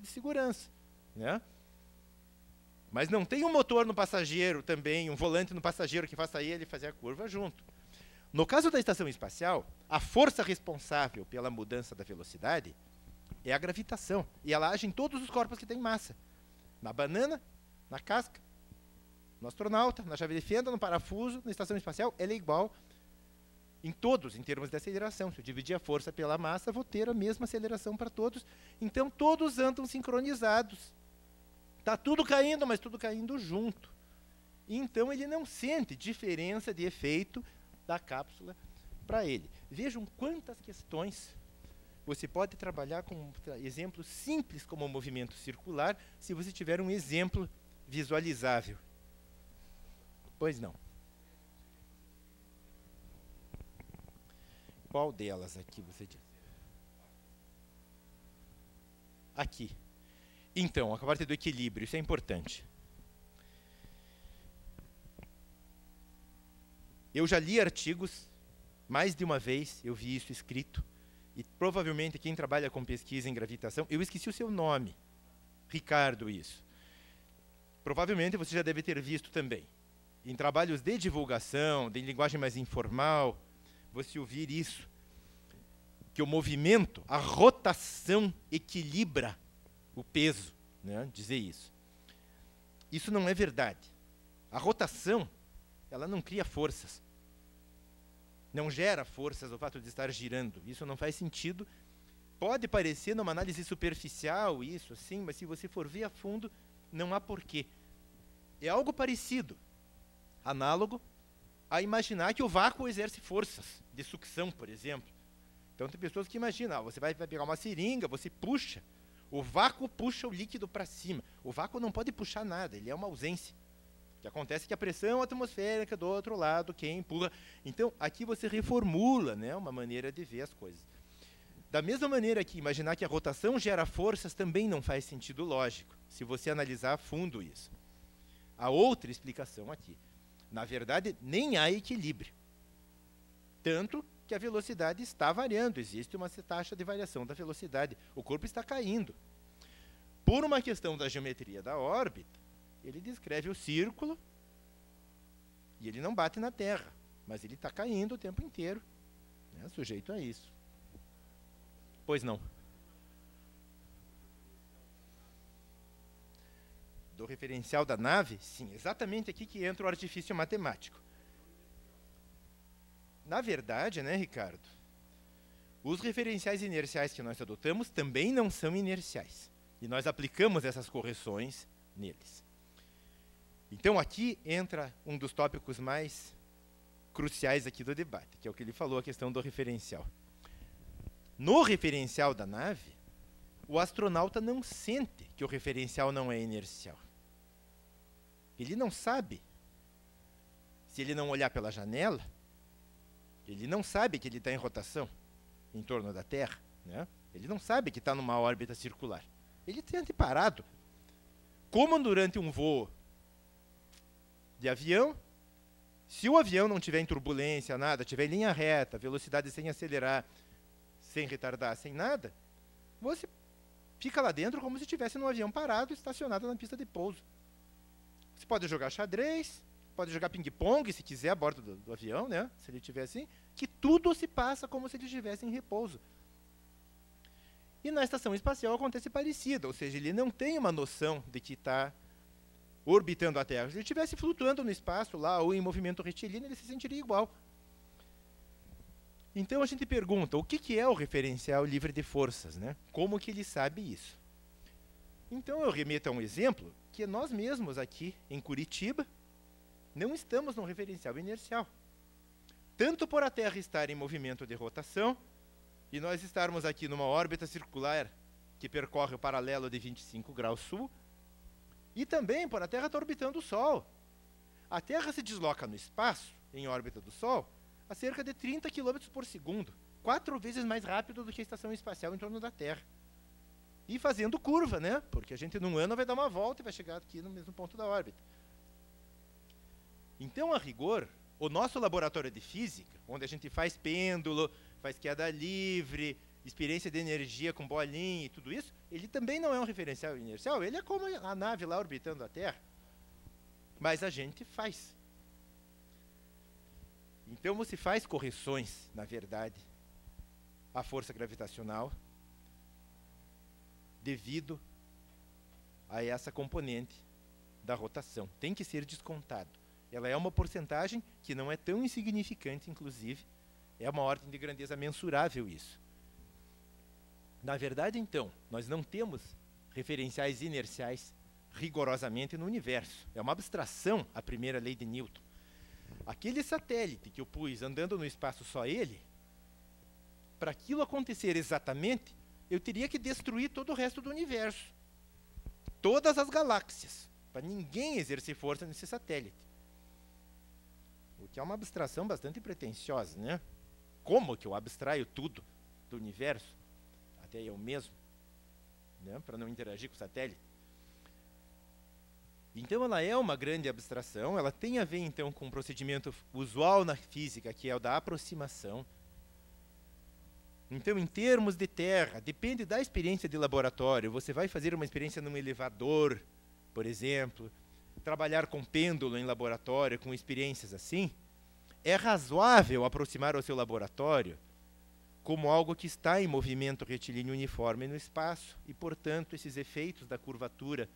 de segurança, né? Mas não tem um motor no passageiro também, um volante no passageiro que faça ele fazer a curva junto. No caso da estação espacial, a força responsável pela mudança da velocidade é a gravitação. E ela age em todos os corpos que têm massa. Na banana, na casca, no astronauta, na chave de fenda, no parafuso, na estação espacial, ela é igual em todos, em termos de aceleração. Se eu dividir a força pela massa, vou ter a mesma aceleração para todos. Então, todos andam sincronizados. Está tudo caindo, mas tudo caindo junto. Então, ele não sente diferença de efeito da cápsula para ele. Vejam quantas questões você pode trabalhar com exemplos simples como o movimento circular, se você tiver um exemplo visualizável. Pois não. Qual delas aqui você diz? Aqui. Então, a parte do equilíbrio, isso é importante. Eu já li artigos, mais de uma vez eu vi isso escrito, e provavelmente quem trabalha com pesquisa em gravitação, eu esqueci o seu nome, Ricardo, isso. Provavelmente você já deve ter visto também. Em trabalhos de divulgação, de linguagem mais informal, você ouvir isso, que o movimento, a rotação equilibra o peso, né? Dizer isso. Isso não é verdade. A rotação, ela não cria forças. Não gera forças o fato de estar girando. Isso não faz sentido. Pode parecer numa análise superficial isso, assim, mas se você for ver a fundo, não há porquê. É algo parecido, análogo a imaginar que o vácuo exerce forças de sucção, por exemplo. Então tem pessoas que imaginam, você vai pegar uma seringa, você puxa, o vácuo puxa o líquido para cima. O vácuo não pode puxar nada, ele é uma ausência. O que acontece é que a pressão atmosférica do outro lado, quem empurra. Então, aqui você reformula, né, uma maneira de ver as coisas. Da mesma maneira que imaginar que a rotação gera forças também não faz sentido lógico, se você analisar a fundo isso. Há outra explicação aqui. Na verdade, nem há equilíbrio. Tanto que a velocidade está variando, existe uma taxa de variação da velocidade. O corpo está caindo. Por uma questão da geometria da órbita, ele descreve o círculo e ele não bate na Terra, mas ele está caindo o tempo inteiro, né, sujeito a isso. Pois não. Do referencial da nave? Sim, exatamente aqui que entra o artifício matemático. Na verdade, né, Ricardo, os referenciais inerciais que nós adotamos também não são inerciais. E nós aplicamos essas correções neles. Então, aqui entra um dos tópicos mais cruciais aqui do debate, que é o que ele falou, a questão do referencial. No referencial da nave, o astronauta não sente que o referencial não é inercial. Ele não sabe. Se ele não olhar pela janela, ele não sabe que ele está em rotação em torno da Terra, né? Ele não sabe que está numa órbita circular. Ele sente parado. Como durante um voo de avião, se o avião não tiver em turbulência, nada, tiver em linha reta, velocidade sem acelerar, sem retardar, sem nada, você fica lá dentro como se estivesse num avião parado, estacionado na pista de pouso. Você pode jogar xadrez, pode jogar ping-pong, se quiser, a bordo do avião, né? Se ele estiver assim, que tudo se passa como se ele estivesse em repouso. E na estação espacial acontece parecido, ou seja, ele não tem uma noção de que está orbitando a Terra. Se ele estivesse flutuando no espaço lá, ou em movimento retilíneo, ele se sentiria igual. Então a gente pergunta, o que é o referencial livre de forças, né? Como que ele sabe isso? Então eu remeto a um exemplo que nós mesmos aqui em Curitiba não estamos num referencial inercial. Tanto por a Terra estar em movimento de rotação e nós estarmos aqui numa órbita circular que percorre o paralelo de 25 graus sul, e também por a Terra estar orbitando o Sol. A Terra se desloca no espaço, em órbita do Sol, a cerca de 30 km por segundo, 4 vezes mais rápido do que a estação espacial em torno da Terra. E fazendo curva, né? Porque a gente num ano vai dar uma volta e vai chegar aqui no mesmo ponto da órbita. Então, a rigor, o nosso laboratório de física, onde a gente faz pêndulo, faz queda livre, experiência de energia com bolinha e tudo isso, ele também não é um referencial inercial, ele é como a nave lá orbitando a Terra. Mas a gente faz. Então você faz correções, na verdade, à força gravitacional devido a essa componente da rotação. Tem que ser descontado. Ela é uma porcentagem que não é tão insignificante, inclusive, é uma ordem de grandeza mensurável isso. Na verdade, então, nós não temos referenciais inerciais rigorosamente no universo. É uma abstração a primeira lei de Newton. Aquele satélite que eu pus andando no espaço só ele, para aquilo acontecer exatamente, eu teria que destruir todo o resto do universo. Todas as galáxias, para ninguém exercer força nesse satélite. O que é uma abstração bastante pretensiosa, né? Como que eu abstraio tudo do universo? Até eu mesmo, né? Para não interagir com o satélite. Então ela é uma grande abstração, ela tem a ver então com um procedimento usual na física, que é o da aproximação. Então, em termos de Terra, depende da experiência de laboratório. Você vai fazer uma experiência num elevador, por exemplo, trabalhar com pêndulo em laboratório, com experiências assim, é razoável aproximar o seu laboratório como algo que está em movimento retilíneo uniforme no espaço e, portanto, esses efeitos da curvatura,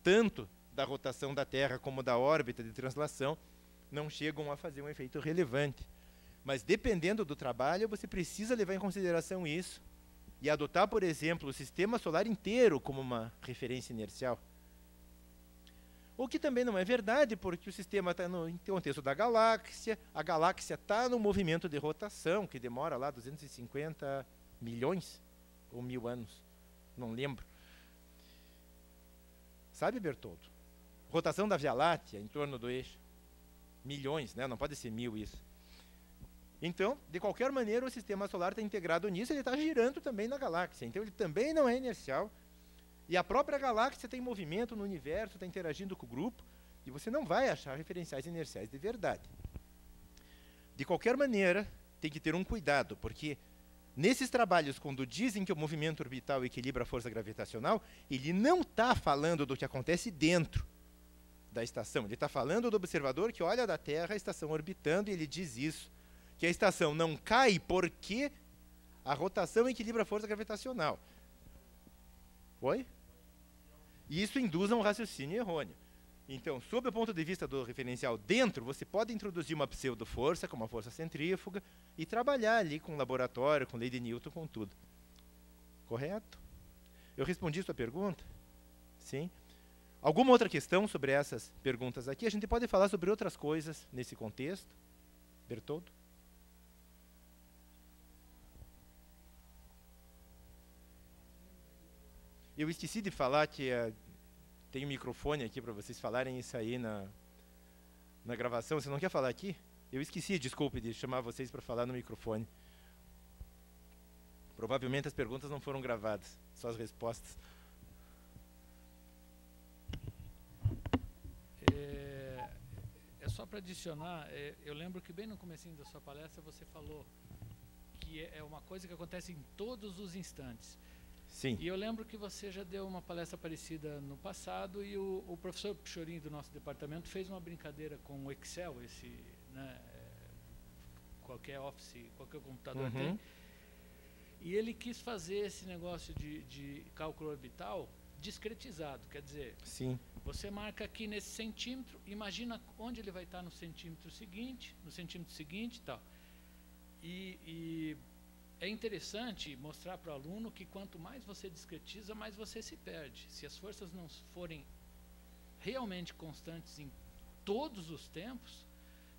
tanto da rotação da Terra como da órbita de translação, não chegam a fazer um efeito relevante. Mas, dependendo do trabalho, você precisa levar em consideração isso e adotar, por exemplo, o sistema solar inteiro como uma referência inercial. O que também não é verdade, porque o sistema está no contexto da galáxia, a galáxia está no movimento de rotação, que demora lá 250 milhões ou 1000 anos, não lembro. Sabe, Bertoldo? Rotação da Via Láctea em torno do eixo. Milhões, né? Não pode ser 1000 isso. Então, de qualquer maneira, o sistema solar está integrado nisso, ele está girando também na galáxia. Então, ele também não é inercial. E a própria galáxia tem movimento no universo, está interagindo com o grupo, e você não vai achar referenciais inerciais de verdade. De qualquer maneira, tem que ter um cuidado, porque nesses trabalhos, quando dizem que o movimento orbital equilibra a força gravitacional, ele não está falando do que acontece dentro da estação. Ele está falando do observador que olha da Terra a estação orbitando, e ele diz isso, que a estação não cai porque a rotação equilibra a força gravitacional. Oi? E isso induz a um raciocínio errôneo. Então, sob o ponto de vista do referencial dentro, você pode introduzir uma pseudo-força, como a força centrífuga, e trabalhar ali com laboratório, com lei de Newton, com tudo. Correto? Eu respondi sua pergunta? Sim. Alguma outra questão sobre essas perguntas aqui? A gente pode falar sobre outras coisas nesse contexto. Bertoldo? Eu esqueci de falar que tem um microfone aqui para vocês falarem isso aí na gravação. Você não quer falar aqui? Eu esqueci, desculpe, de chamar vocês para falar no microfone. Provavelmente as perguntas não foram gravadas, só as respostas. É só para adicionar, eu lembro que bem no comecinho da sua palestra você falou que é uma coisa que acontece em todos os instantes. Sim. E eu lembro que você já deu uma palestra parecida no passado e o professor Pichorinho do nosso departamento fez uma brincadeira com o Excel, esse, né, qualquer Office, qualquer computador tem. E ele quis fazer esse negócio de cálculo orbital discretizado, quer dizer, sim, você marca aqui nesse centímetro, imagina onde ele vai estar no centímetro seguinte e tal. E é interessante mostrar para o aluno que quanto mais você discretiza, mais você se perde. Se as forças não forem realmente constantes em todos os tempos,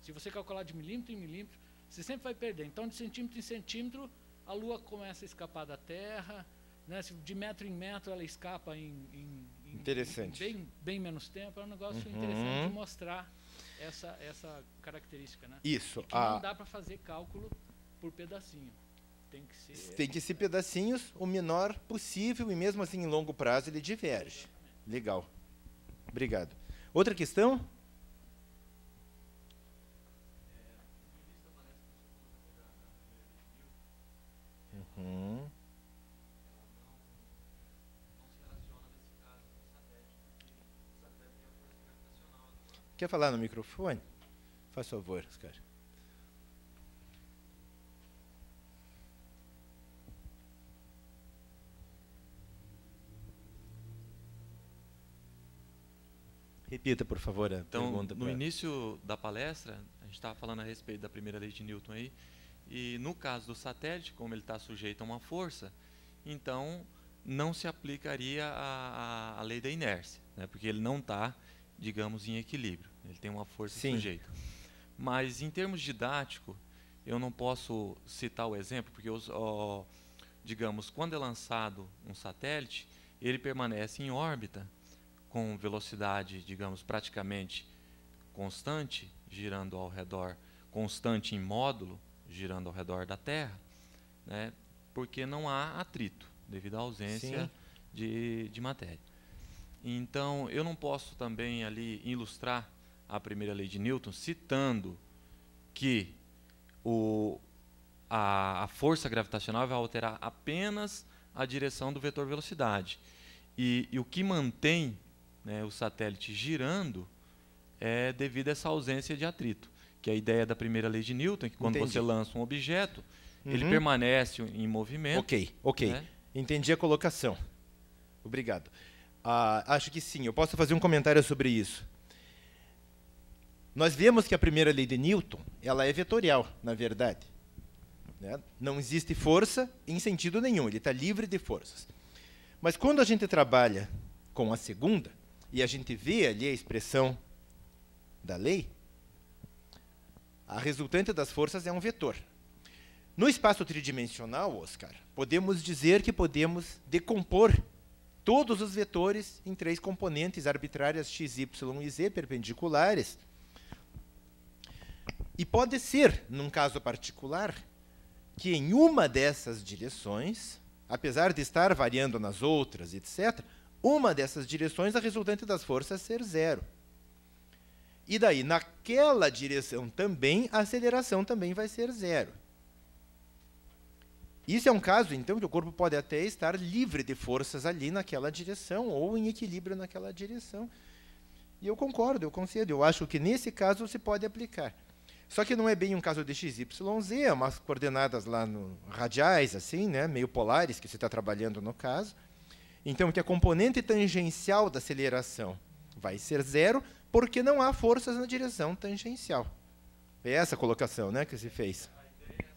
se você calcular de milímetro em milímetro, você sempre vai perder. Então, de centímetro em centímetro, a Lua começa a escapar da Terra, né? De metro em metro ela escapa em bem menos tempo. É um negócio interessante de mostrar essa característica, né? Isso. E que não dá para fazer cálculo por pedacinho. Tem que ser pedacinhos o menor possível e mesmo assim em longo prazo ele diverge. Legal. Obrigado. Outra questão? Quer falar no microfone? Faz favor, Oscar. Repita, por favor, a pergunta. No início da palestra, a gente estava falando a respeito da primeira lei de Newton aí, e no caso do satélite, como ele está sujeito a uma força, então não se aplicaria a lei da inércia, né, porque ele não está, digamos, em equilíbrio, ele tem uma força sujeita. Mas, em termos didáticos, eu não posso citar o exemplo, porque, digamos, quando é lançado um satélite, ele permanece em órbita, com velocidade, digamos, praticamente constante, girando ao redor, constante em módulo, girando ao redor da Terra, né, porque não há atrito, devido à ausência de matéria. Então, eu não posso também ali ilustrar a primeira lei de Newton, citando que a força gravitacional vai alterar apenas a direção do vetor velocidade. E o que mantém, né, o satélite girando é devido a essa ausência de atrito, que é a ideia da primeira lei de Newton, que quando você lança um objeto, ele permanece em movimento. Ok. Né? Entendi a colocação. Obrigado. Acho que sim, eu posso fazer um comentário sobre isso. Nós vemos que a primeira lei de Newton, ela é vetorial, na verdade. Né? Não existe força em sentido nenhum, ele está livre de forças. Mas quando a gente trabalha com a segunda, e a gente vê ali a expressão da lei, a resultante das forças é um vetor. No espaço tridimensional, Oscar, podemos dizer que podemos decompor todos os vetores em 3 componentes arbitrárias x, y e z perpendiculares. E pode ser, num caso particular, que em uma dessas direções, apesar de estar variando nas outras, etc., uma dessas direções, a resultante das forças ser 0. E daí, naquela direção também, a aceleração também vai ser 0. Isso é um caso, então, que o corpo pode até estar livre de forças ali naquela direção, ou em equilíbrio naquela direção. E eu concordo, eu concedo. Eu acho que, nesse caso, se pode aplicar. Só que não é bem um caso de x, y, z, é umas coordenadas lá radiais, assim, né, meio polares, que você está trabalhando no caso. Então, que a componente tangencial da aceleração vai ser 0, porque não há forças na direção tangencial. É essa a colocação, né, que se fez. A ideia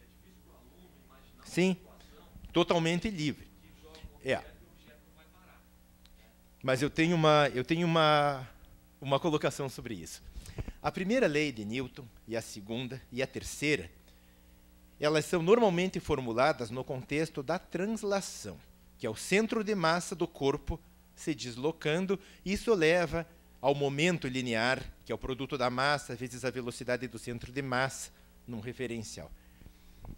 é difícil para o aluno imaginar Sim, totalmente livre. que joga um objeto e o objeto não vai parar. Mas eu tenho uma colocação sobre isso. A primeira lei de Newton, e a segunda, e a terceira, elas são normalmente formuladas no contexto da translação, que é o centro de massa do corpo se deslocando. Isso leva ao momento linear, que é o produto da massa vezes a velocidade do centro de massa, num referencial.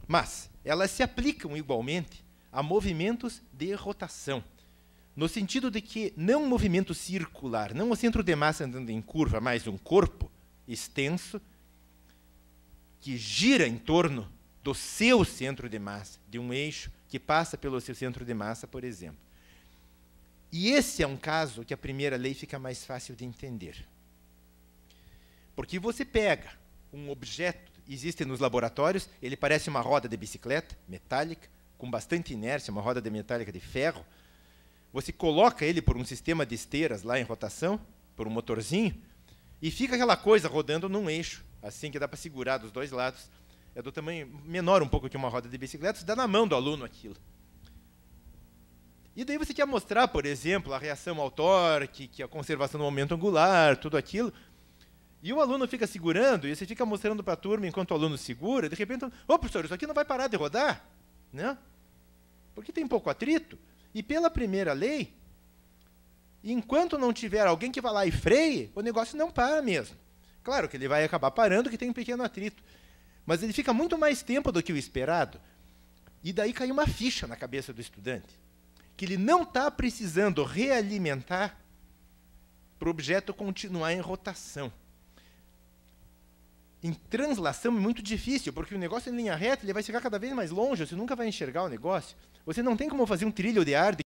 Mas elas se aplicam igualmente a movimentos de rotação, no sentido de que não um movimento circular, não o centro de massa andando em curva, mas um corpo extenso que gira em torno do seu centro de massa, de um eixo que passa pelo seu centro de massa, por exemplo. E esse é um caso que a primeira lei fica mais fácil de entender. Porque você pega um objeto, existe nos laboratórios, ele parece uma roda de bicicleta, metálica, com bastante inércia, uma roda de metálica de ferro. Você coloca ele por um sistema de esteiras lá em rotação, por um motorzinho, e fica aquela coisa rodando num eixo, assim que dá para segurar dos dois lados. É do tamanho menor um pouco que uma roda de bicicleta, você dá na mão do aluno aquilo. E daí você quer mostrar, por exemplo, a reação ao torque, que a conservação do momento angular, tudo aquilo. E o aluno fica segurando, e você fica mostrando para a turma enquanto o aluno segura, e de repente, ô professor, isso aqui não vai parar de rodar? Né? Porque tem pouco atrito. E pela primeira lei, enquanto não tiver alguém que vá lá e freie, o negócio não para mesmo. Claro que ele vai acabar parando, que tem um pequeno atrito. Mas ele fica muito mais tempo do que o esperado. E daí cai uma ficha na cabeça do estudante, que ele não está precisando realimentar para o objeto continuar em rotação. Em translação é muito difícil, porque o negócio em linha reta ele vai chegar cada vez mais longe, você nunca vai enxergar o negócio. Você não tem como fazer um trilho de ar